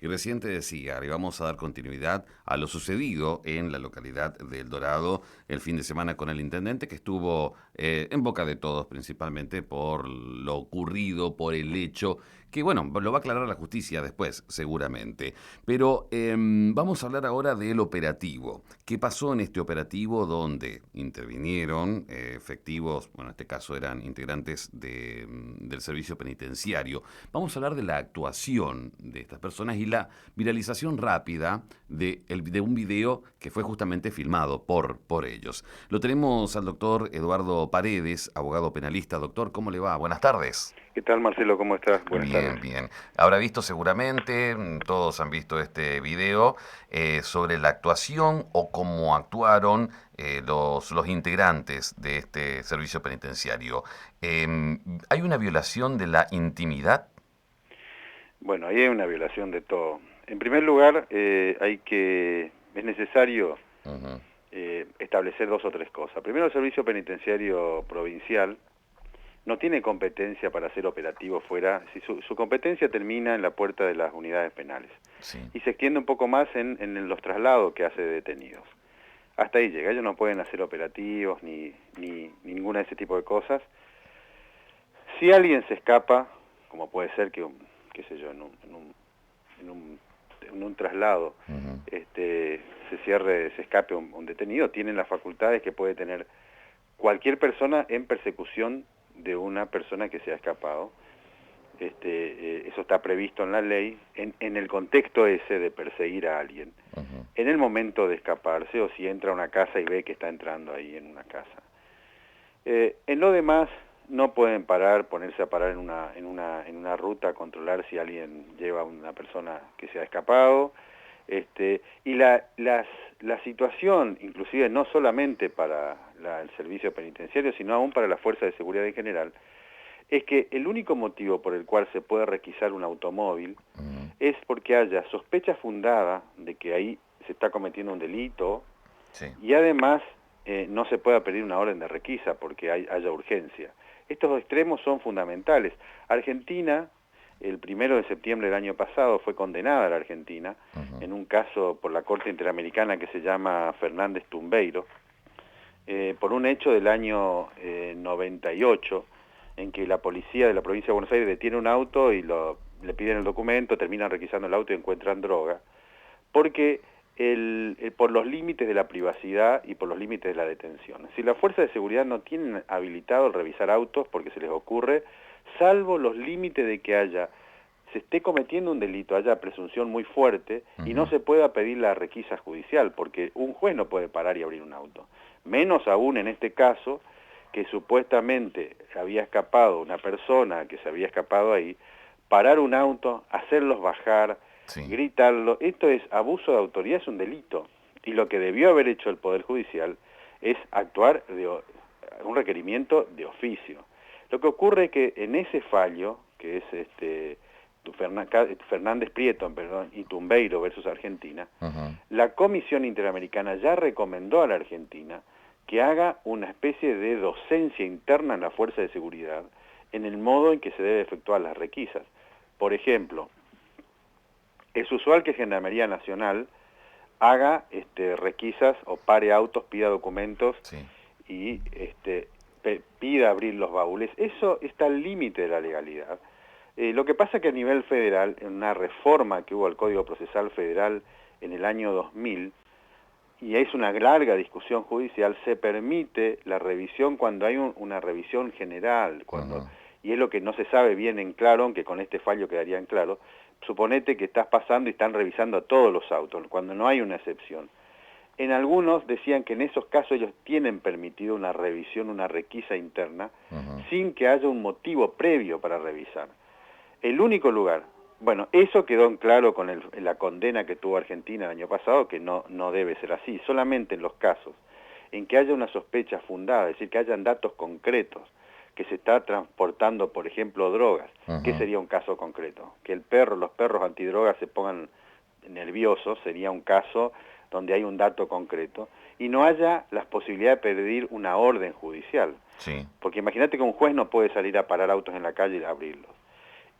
Y recién te decía, le vamos a dar continuidad a lo sucedido en la localidad de El Dorado el fin de semana con el intendente, que estuvo en boca de todos, principalmente por lo ocurrido, por el hecho, que bueno, lo va a aclarar la justicia después, seguramente. Pero vamos a hablar ahora del operativo. ¿Qué pasó en este operativo donde intervinieron efectivos, bueno, en este caso eran integrantes del servicio penitenciario? Vamos a hablar de la actuación de estas personas y la viralización rápida de un video que fue justamente filmado por ellos. Lo tenemos al doctor Eduardo Paredes, abogado penalista. Doctor, ¿cómo le va? Buenas tardes. ¿Qué tal, Marcelo? ¿Cómo estás? Buenas tardes. Bien, bien. Habrá visto seguramente, todos han visto este video, sobre la actuación o cómo actuaron los integrantes de este servicio penitenciario. ¿Hay una violación de la intimidad? Bueno, ahí hay una violación de todo. En primer lugar, es necesario Ujú. establecer dos o tres cosas. Primero, el Servicio Penitenciario Provincial no tiene competencia para hacer operativos fuera, si su competencia termina en la puerta de las unidades penales Sí. y se extiende un poco más en los traslados que hace de detenidos. Hasta ahí llega, ellos no pueden hacer operativos ni ninguna de ese tipo de cosas. Si alguien se escapa, como puede ser que, qué sé yo, en un traslado, Ujú. se escape un detenido, tienen las facultades que puede tener cualquier persona en persecución de una persona que se ha escapado. Eso está previsto en la ley, en el contexto ese de perseguir a alguien, Ujú. en el momento de escaparse o si entra a una casa y ve que está entrando ahí en una casa. En lo demás, no pueden parar, ponerse a parar en una ruta, controlar si alguien lleva a una persona que se ha escapado. Y la situación, inclusive no solamente para el servicio penitenciario, sino aún para la Fuerza de Seguridad en general, es que el único motivo por el cual se puede requisar un automóvil Ujú. es porque haya sospecha fundada de que ahí se está cometiendo un delito Sí. y además no se pueda pedir una orden de requisa porque haya urgencia. Estos dos extremos son fundamentales. Argentina, el 1 de septiembre del año pasado, fue condenada a la Argentina Ujú. en un caso por la Corte Interamericana que se llama Fernández-Tumbeiro, por un hecho del año 98, en que la policía de la provincia de Buenos Aires detiene un auto y le piden el documento, terminan requisando el auto y encuentran droga, porque por los límites de la privacidad y por los límites de la detención. Si las fuerzas de seguridad no tienen habilitado el revisar autos porque se les ocurre, salvo los límites de que se esté cometiendo un delito, haya presunción muy fuerte y no Ujú. se pueda pedir la requisa judicial, porque un juez no puede parar y abrir un auto. Menos aún en este caso, que supuestamente había escapado una persona que se había escapado ahí, parar un auto, hacerlos bajar, Sí. gritarlo, esto es abuso de autoridad, es un delito. Y lo que debió haber hecho el Poder Judicial es actuar un requerimiento de oficio. Lo que ocurre es que en ese fallo, que es Fernández Prieto, perdón, y Tumbeiro versus Argentina, Ujú. la Comisión Interamericana ya recomendó a la Argentina que haga una especie de docencia interna en la Fuerza de Seguridad en el modo en que se debe efectuar las requisas. Por ejemplo, es usual que Gendarmería Nacional haga requisas o pare autos, pida documentos Sí. y pida abrir los baúles. Eso está al límite de la legalidad. Lo que pasa es que a nivel federal, en una reforma que hubo al Código Procesal Federal en el año 2000, y es una larga discusión judicial, se permite la revisión cuando hay una revisión general, Ujú. y es lo que no se sabe bien en claro, aunque con este fallo quedaría en claro. Suponete que estás pasando y están revisando a todos los autos, cuando no hay una excepción. En algunos decían que en esos casos ellos tienen permitido una revisión, una requisa interna, Ujú. sin que haya un motivo previo para revisar. El único lugar, bueno, eso quedó en claro con la condena que tuvo Argentina el año pasado, que no debe ser así, solamente en los casos en que haya una sospecha fundada, es decir, que hayan datos concretos, que se está transportando, por ejemplo, drogas. ¿Qué Ujú. sería un caso concreto? Que los perros antidrogas se pongan nerviosos, sería un caso donde hay un dato concreto, y no haya las posibilidades de pedir una orden judicial. Sí. Porque imagínate que un juez no puede salir a parar autos en la calle y abrirlos.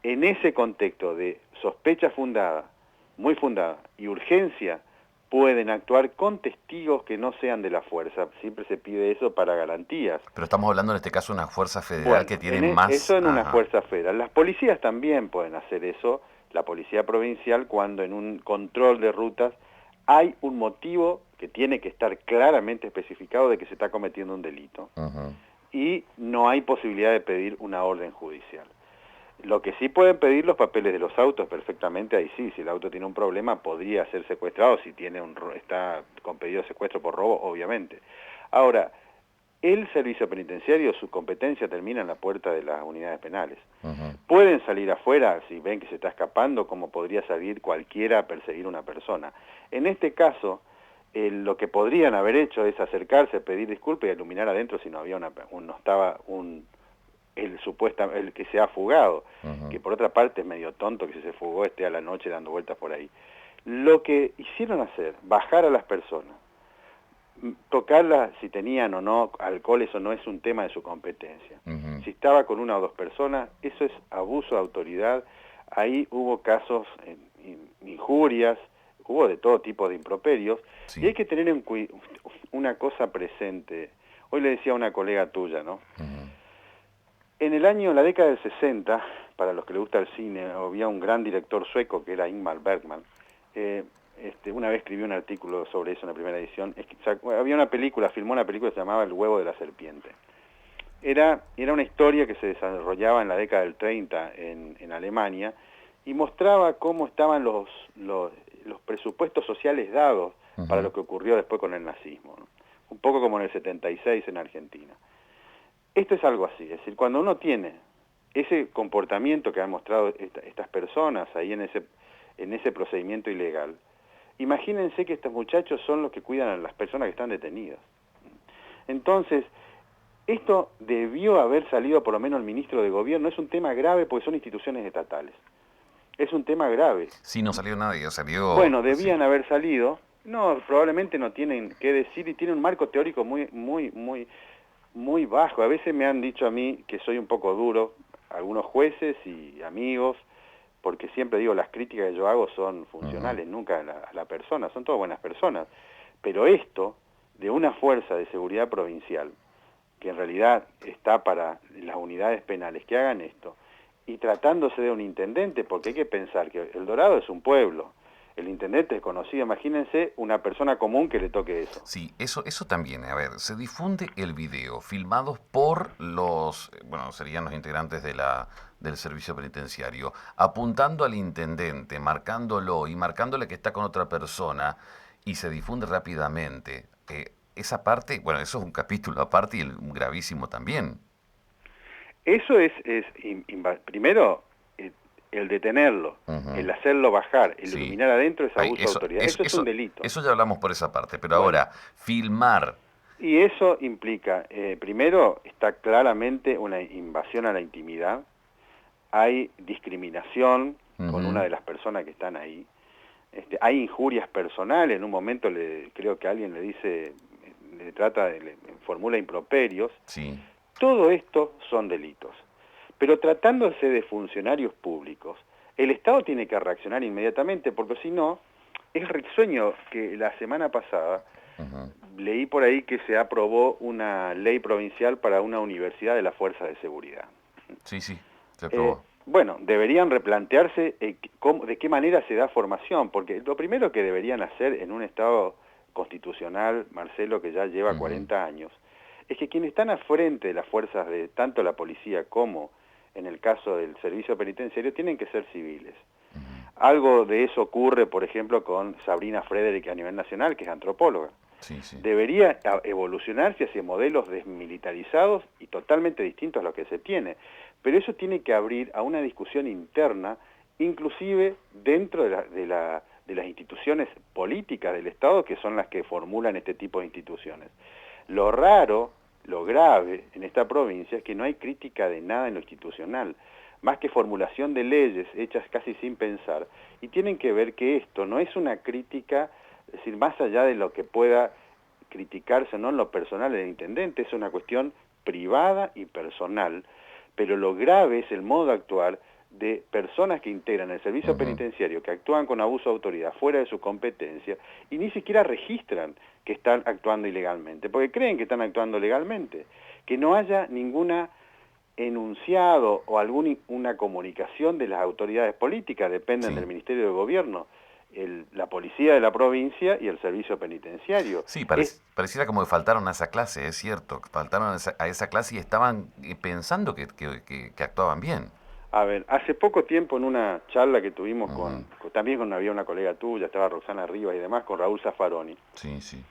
En ese contexto de sospecha fundada muy fundada y urgencia, pueden actuar con testigos que no sean de la fuerza. Siempre se pide eso para garantías. Pero estamos hablando en este caso de una fuerza federal Bueno, que tiene más... eso en una Ajá. fuerza federal. Las policías también pueden hacer eso, la policía provincial, cuando en un control de rutas hay un motivo que tiene que estar claramente especificado de que se está cometiendo un delito. Ujú. Y no hay posibilidad de pedir una orden judicial. Lo que sí pueden pedir los papeles de los autos perfectamente, ahí sí, si el auto tiene un problema podría ser secuestrado, si tiene está con pedido de secuestro por robo, obviamente. Ahora, el servicio penitenciario, su competencia termina en la puerta de las unidades penales. Ujú. Pueden salir afuera si ven que se está escapando, como podría salir cualquiera a perseguir a una persona. En este caso, lo que podrían haber hecho es acercarse, pedir disculpas y iluminar adentro si no había no estaba el que se ha fugado, Ujú. que por otra parte es medio tonto que si se fugó esté a la noche dando vueltas por ahí. Lo que hicieron hacer, bajar a las personas, tocarlas si tenían o no alcohol, eso no es un tema de su competencia. Ujú. Si estaba con una o dos personas, eso es abuso de autoridad. Ahí hubo casos, injurias, hubo de todo tipo de improperios, y Sí. hay que tener una cosa presente. Hoy le decía a una colega tuya, ¿no? Ujú. En la década del 60, para los que les gusta el cine, había un gran director sueco que era Ingmar Bergman. Una vez escribió un artículo sobre eso en la primera edición. Había una película, filmó una película que se llamaba El huevo de la serpiente. Era una historia que se desarrollaba en la década del 30 en Alemania y mostraba cómo estaban los presupuestos sociales dados para Ujú. lo que ocurrió después con el nazismo, ¿no? Un poco como en el 76 en Argentina. Esto es algo así, es decir, cuando uno tiene ese comportamiento que han mostrado estas personas ahí en ese procedimiento ilegal, imagínense que estos muchachos son los que cuidan a las personas que están detenidas. Entonces, esto debió haber salido por lo menos el ministro de Gobierno. Es un tema grave porque son instituciones estatales. Es un tema grave. Sí, no salió nadie, salió... Bueno, Sí. debían haber salido. No, probablemente no tienen qué decir y tiene un marco teórico muy bajo. A veces me han dicho a mí que soy un poco duro, algunos jueces y amigos, porque siempre digo, las críticas que yo hago son Ujú. funcionales, nunca a la persona, son todas buenas personas. Pero esto, de una fuerza de seguridad provincial, que en realidad está para las unidades penales que hagan esto, y tratándose de un intendente, porque hay que pensar que El Dorado es un pueblo, el intendente es conocido, imagínense una persona común que le toque eso. Sí, eso también. A ver, se difunde el video filmados por los, bueno, serían los integrantes de del servicio penitenciario, apuntando al intendente, marcándolo y marcándole que está con otra persona y se difunde rápidamente. Esa parte, bueno, eso es un capítulo aparte y un gravísimo también. Eso primero, el detenerlo, Ujú. el hacerlo bajar, el Sí. iluminar adentro es Ay, abuso de autoridad, eso es un delito. eso ya hablamos por esa parte, pero Bueno, ahora, filmar. y eso implica, primero, está claramente una invasión a la intimidad, hay discriminación con una Ujú. de las personas que están ahí, hay injurias personales, en un momento creo que alguien le dice, le formula improperios, Sí. todo esto son delitos. Pero tratándose de funcionarios públicos, el Estado tiene que reaccionar inmediatamente, porque si no, es risueño que la semana pasada Ujú. leí por ahí que se aprobó una ley provincial para una universidad de la Fuerza de Seguridad. Sí, sí, se aprobó. Bueno, deberían replantearse de qué manera se da formación, porque lo primero que deberían hacer en un Estado constitucional, Marcelo, que ya lleva Ujú. 40 años, es que quienes están a frente de las fuerzas de tanto la policía como en el caso del servicio penitenciario tienen que ser civiles. Ujú. Algo de eso ocurre, por ejemplo, con Sabrina Frederick a nivel nacional, que es antropóloga. Sí, sí. Debería evolucionarse hacia modelos desmilitarizados y totalmente distintos a los que se tiene. Pero eso tiene que abrir a una discusión interna, inclusive dentro de las instituciones políticas del Estado, que son las que formulan este tipo de instituciones. Lo raro, lo grave en esta provincia es que no hay crítica de nada en lo institucional, más que formulación de leyes hechas casi sin pensar, y tienen que ver que esto no es una crítica, es decir, más allá de lo que pueda criticarse no en lo personal del intendente, es una cuestión privada y personal, pero lo grave es el modo de actuar de personas que integran el servicio penitenciario, que actúan con abuso de autoridad fuera de su competencia, y ni siquiera registran que están actuando ilegalmente, porque creen que están actuando legalmente. Que no haya ninguna enunciado o una comunicación de las autoridades políticas, dependen del Ministerio de Gobierno, la policía de la provincia y el servicio penitenciario. Sí, pareciera como que faltaron a esa clase, es cierto, faltaron a esa clase y estaban pensando que actuaban bien. A ver, hace poco tiempo en una charla que tuvimos también había una colega tuya, estaba Roxana Rivas y demás, con Raúl Zaffaroni. Sí, sí.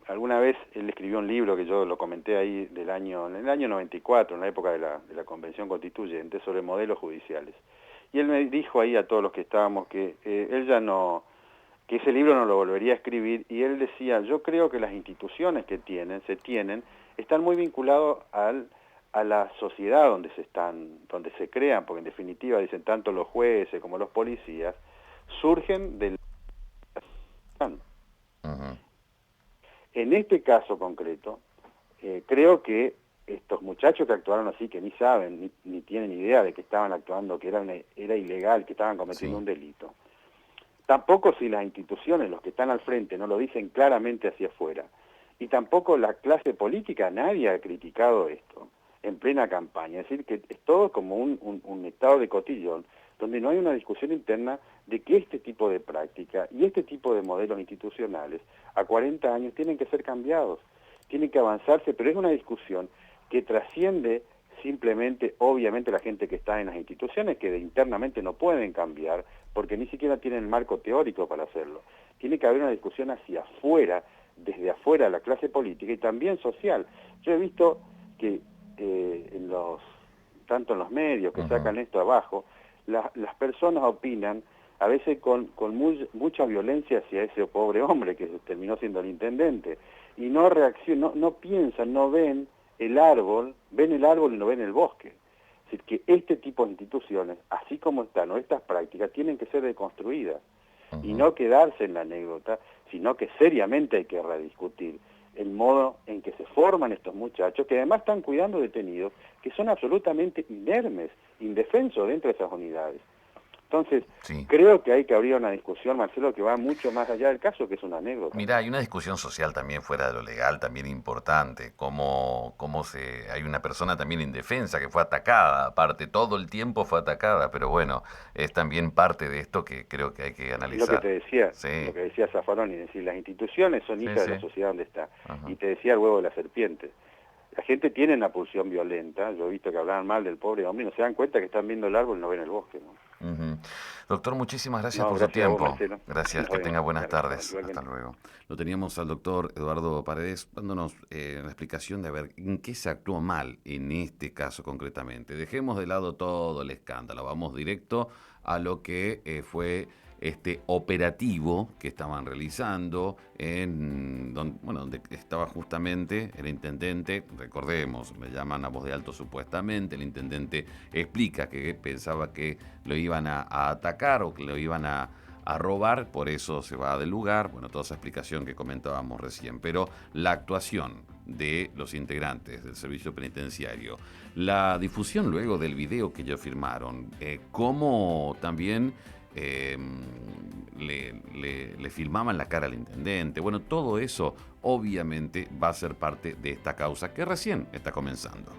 Alguna vez él escribió un libro que yo lo comenté ahí en el año 94, en la época de la Convención Constituyente, sobre modelos judiciales. Y él me dijo ahí a todos los que estábamos que él ya no, que ese libro no lo volvería a escribir, y él decía, yo creo que las instituciones que están muy vinculados a la sociedad donde se crean, porque en definitiva, dicen, tanto los jueces como los policías, surgen del... En este caso concreto, creo que estos muchachos que actuaron así, que ni saben, ni tienen idea de que estaban actuando, que era ilegal, que estaban cometiendo un delito. Tampoco si las instituciones, los que están al frente, no lo dicen claramente hacia afuera. Y tampoco la clase política, nadie ha criticado esto en plena campaña. Es decir, que es todo como un estado de cotillón, donde no hay una discusión interna de que este tipo de práctica y este tipo de modelos institucionales a 40 años tienen que ser cambiados, tienen que avanzarse, pero es una discusión que trasciende simplemente, obviamente, la gente que está en las instituciones, que internamente no pueden cambiar, porque ni siquiera tienen el marco teórico para hacerlo. Tiene que haber una discusión hacia afuera, desde afuera de la clase política y también social. Yo he visto que tanto en los medios que sacan esto abajo, las personas opinan a veces con mucha violencia hacia ese pobre hombre que terminó siendo el intendente, y no reaccionan, no piensan, no ven el árbol y no ven el bosque. Es decir, que este tipo de instituciones, así como están, o estas prácticas, tienen que ser deconstruidas, y no quedarse en la anécdota, sino que seriamente hay que rediscutir el modo en que se forman estos muchachos, que además están cuidando detenidos que son absolutamente inermes, indefensos dentro de esas unidades. Entonces, creo que hay que abrir una discusión, Marcelo, que va mucho más allá del caso, que es una anécdota. Mira, hay una discusión social también fuera de lo legal, también importante, hay una persona también indefensa que fue atacada, aparte, todo el tiempo fue atacada, pero bueno, es también parte de esto que creo que hay que analizar. Lo que te decía Zaffaroni, es decir, las instituciones son hijas de la sociedad donde está, y te decía el huevo de la serpiente. La gente tiene una pulsión violenta, yo he visto que hablaban mal del pobre hombre, y no se dan cuenta que están viendo el árbol y no ven el bosque, ¿no? Doctor, muchísimas gracias por su tiempo. Gracias, que tenga buenas tardes. Hasta luego. Lo teníamos al doctor Eduardo Paredes dándonos la explicación de a ver en qué se actuó mal en este caso concretamente. Dejemos de lado todo el escándalo, vamos directo a lo que fue este operativo que estaban realizando donde estaba justamente el intendente. Recordemos, me llaman a voz de alto supuestamente, el intendente explica que pensaba que lo iban a atacar o que lo iban a robar, por eso se va del lugar. Bueno, toda esa explicación que comentábamos recién, pero la actuación de los integrantes del servicio penitenciario, la difusión luego del video que ellos firmaron, cómo también le filmaban la cara al intendente. Bueno, todo eso obviamente va a ser parte de esta causa que recién está comenzando.